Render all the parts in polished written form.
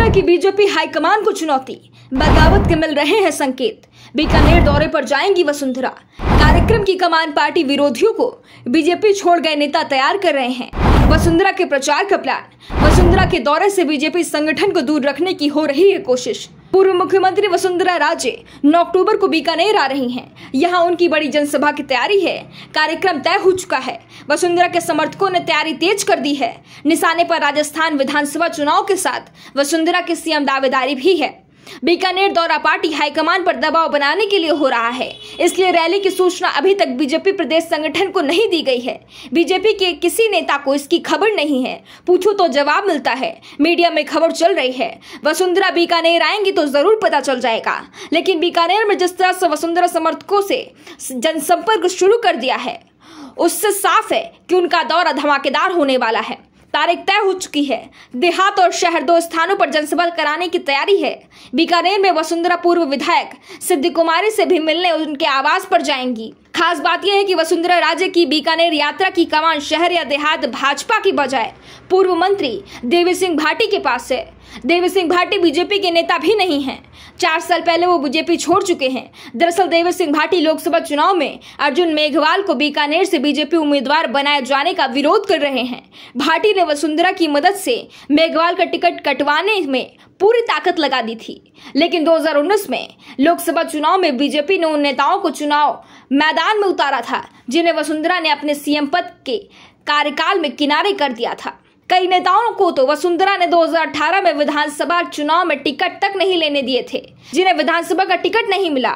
की BJP high command को चुनौती, बगावत के मिल रहे हैं संकेत। बीकानेर दौरे पर जाएंगी वसुंधरा। कार्यक्रम की कमान पार्टी विरोधियों को बीजेपी छोड़ गए नेता तैयार कर रहे हैं। वसुंधरा के प्रचार का प्लान। वसुंधरा के दौरे से बीजेपी संगठन को दूर रखने की हो रही है कोशिश। पूर्व मुख्यमंत्री वसुंधरा राजे 9 अक्टूबर को बीकानेर आ रही हैं। यहां उनकी बड़ी जनसभा की तैयारी है। कार्यक्रम तय हो चुका है। वसुंधरा के समर्थकों ने तैयारी तेज कर दी है। निशाने पर राजस्थान विधानसभा चुनाव के साथ वसुंधरा की सीएम दावेदारी भी है। बीकानेर दौरा पार्टी हाईकमान पर दबाव बनाने के लिए हो रहा है, इसलिए रैली की सूचना अभी तक बीजेपी प्रदेश संगठन को नहीं दी गई है। बीजेपी के किसी नेता को इसकी खबर नहीं है। पूछो तो जवाब मिलता है। मीडिया में खबर चल रही है वसुंधरा बीकानेर आएंगी तो जरूर पता चल जाएगा, लेकिन बीकानेर में जिस तरह से वसुंधरा समर्थकों से जनसंपर्क शुरू कर दिया है, उससे साफ है कि उनका दौरा धमाकेदार होने वाला है। तारीख तय हो चुकी है। देहात और शहर 2 स्थानों पर जनसभा कराने की तैयारी है। बीकानेर में वसुंधरा पूर्व विधायक सिद्धि कुमारी से भी मिलने उनके आवास पर जाएंगी। खास बात यह है कि वसुंधरा राजे की बीकानेर यात्रा की कमान शहर या देहात भाजपा की बजाय पूर्व मंत्री देवी सिंह भाटी के पास है। देवी सिंह भाटी बीजेपी के नेता भी नहीं हैं। 4 साल पहले वो बीजेपी छोड़ चुके हैं। दरअसल देवी सिंह भाटी लोकसभा चुनाव में अर्जुन मेघवाल को बीकानेर से बीजेपी उम्मीदवार बनाए जाने का विरोध कर रहे हैं। भाटी ने वसुंधरा की मदद से मेघवाल का टिकट कटवाने में पूरी ताकत लगा दी थी, लेकिन 2019 में लोकसभा चुनाव में बीजेपी ने उन नेताओं को चुनाव मैदान में उतारा था जिन्हें वसुंधरा ने अपने सीएम पद के कार्यकाल में किनारे कर दिया था। कई नेताओं को तो वसुंधरा ने 2018 में विधानसभा चुनाव में टिकट तक नहीं लेने दिए थे, जिन्हें विधानसभा का टिकट नहीं मिला।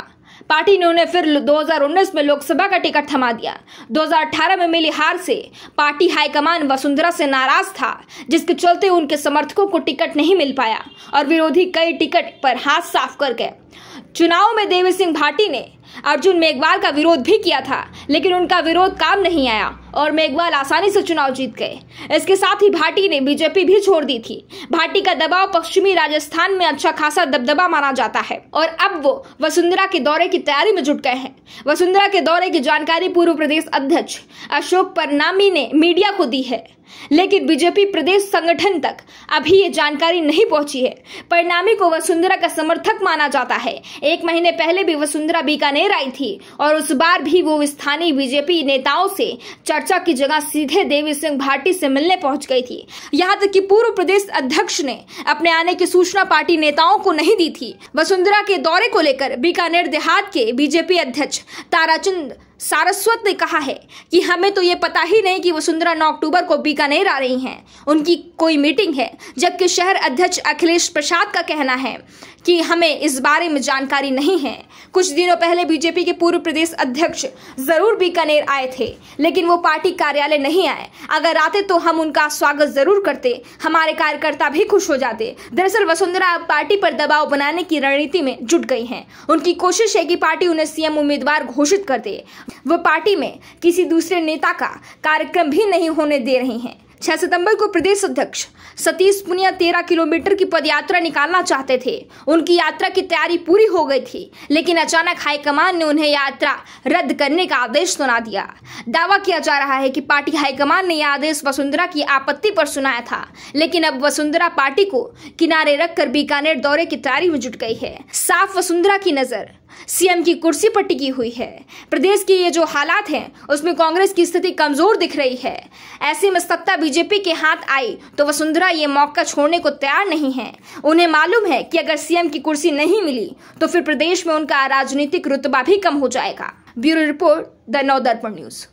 पार्टी ने उन्हें फिर 2019 में लोकसभा का टिकट थमा दिया। 2018 में मिली हार से पार्टी हाईकमान वसुंधरा से नाराज था, जिसके चलते उनके समर्थकों को टिकट नहीं मिल पाया और विरोधी कई टिकट पर हाथ साफ कर गए। चुनाव में देवी सिंह भाटी ने अर्जुन मेघवाल का विरोध भी किया था, लेकिन उनका विरोध काम नहीं आया और मेघवाल आसानी से चुनाव जीत गए। इसके साथ ही भाटी ने बीजेपी भी छोड़ दी थी। भाटी का दबाव पश्चिमी राजस्थान में अच्छा खासा दबदबा माना जाता है और अब वो वसुंधरा के दौरे की तैयारी में जुट गए हैं। वसुंधरा के दौरे की जानकारी पूर्व प्रदेश अध्यक्ष अशोक परनामी ने मीडिया को दी है, लेकिन बीजेपी प्रदेश संगठन तक अभी ये जानकारी नहीं पहुंची है। परनामी को वसुंधरा का समर्थक माना जाता है। 1 महीने पहले भी वसुंधरा बीकानेर आई थी और उस बार भी वो स्थानीय बीजेपी नेताओं से चर्चा की जगह सीधे देवी सिंह भाटी से मिलने पहुंच गई थी। यहां तक कि पूर्व प्रदेश अध्यक्ष ने अपने आने की सूचना पार्टी नेताओं को नहीं दी थी। वसुंधरा के दौरे को लेकर बीकानेर देहात के बीजेपी अध्यक्ष ताराचंद सारस्वत ने कहा है कि हमें तो ये पता ही नहीं कि वसुंधरा 9 अक्टूबर को बीकानेर आ रही हैं। उनकी कोई मीटिंग है, जबकि शहर अध्यक्ष अखिलेश प्रसाद का कहना है कि हमें इस बारे में जानकारी नहीं है। कुछ दिनों पहले बीजेपी के पूर्व प्रदेश अध्यक्ष जरूर बीकानेर आए थे, लेकिन वो पार्टी कार्यालय नहीं आए। अगर आते तो हम उनका स्वागत जरूर करते, हमारे कार्यकर्ता भी खुश हो जाते। दरअसल वसुंधरा अब पार्टी पर दबाव बनाने की रणनीति में जुट गई हैं। उनकी कोशिश है कि पार्टी उन्हें सीएम उम्मीदवार घोषित कर दे। वो पार्टी में किसी दूसरे नेता का कार्यक्रम भी नहीं होने दे रही हैं। 6 सितंबर को प्रदेश अध्यक्ष सतीश पुनिया 13 किलोमीटर की पदयात्रा निकालना चाहते थे। उनकी यात्रा की तैयारी पूरी हो गई थी, लेकिन अचानक हाईकमान ने उन्हें यात्रा रद्द करने का आदेश सुना दिया। दावा किया जा रहा है कि पार्टी हाईकमान ने यह आदेश वसुंधरा की आपत्ति पर सुनाया था, लेकिन अब वसुंधरा पार्टी को किनारे रखकर बीकानेर दौरे की तैयारी में जुट गई है। साफ वसुंधरा की नजर सीएम की कुर्सी पर टिकी हुई है। प्रदेश की ये जो हालात हैं, उसमें कांग्रेस की स्थिति कमजोर दिख रही है। ऐसे में सत्ता बीजेपी के हाथ आई तो वसुंधरा ये मौका छोड़ने को तैयार नहीं है। उन्हें मालूम है कि अगर सीएम की कुर्सी नहीं मिली तो फिर प्रदेश में उनका राजनीतिक रुतबा भी कम हो जाएगा। Bureau report, the Navdarpan news.